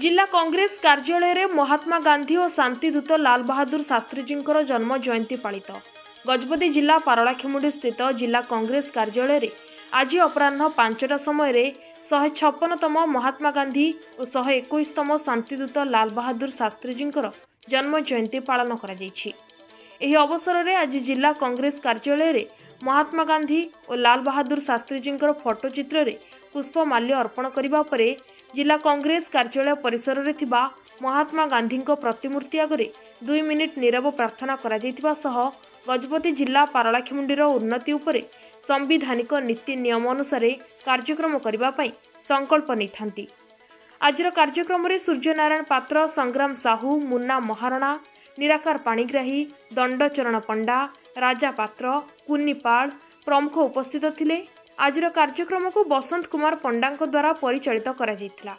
जिला कांग्रेस कार्यालय रे महात्मा गांधी और शांतिदूत लाल बहादुर शास्त्री जी जन्म जयंती पालित। गजपति जिला पारलाखेमुंडी स्थित जिला कांग्रेस कार्यालय रे आज अपराह्न 5टा समय 156तम महात्मा गांधी और 121तम शांतिदूत लाल बहादुर शास्त्री जी जन्म जयंती पालन करा जायछि। एही अवसर में आज जिला कांग्रेस कार्यालय रे महात्मा गांधी और लाल बहादुर शास्त्री जी फोटो चित्र रे पुष्पमाल्य अर्पण करिबा परे जिला कांग्रेस कार्यालय परिसर रे थिबा महात्मा गांधी प्रतिमूर्ति आगे 2 मिनिट नीरव प्रार्थना करा जायतिबा सह गजपति जिला पारलाखेमुंडीर उन्नति उपरे संविधानिक नीति नियम अनुसार कार्यक्रम करिबा पई संकल्प नैथांती। आजर कार्यक्रम रे सूर्यनारायण पात्र, संग्राम साहू, मुन्ना महारणा, निराकार पाणिग्राही, दंडचरण पंडा, राजा पात्र, कुन्नी पाल प्रमुख उपस्थित थिले। आजर कार्यक्रम को बसंत कुमार पंडा द्वारा परिचालित करा जायतिला।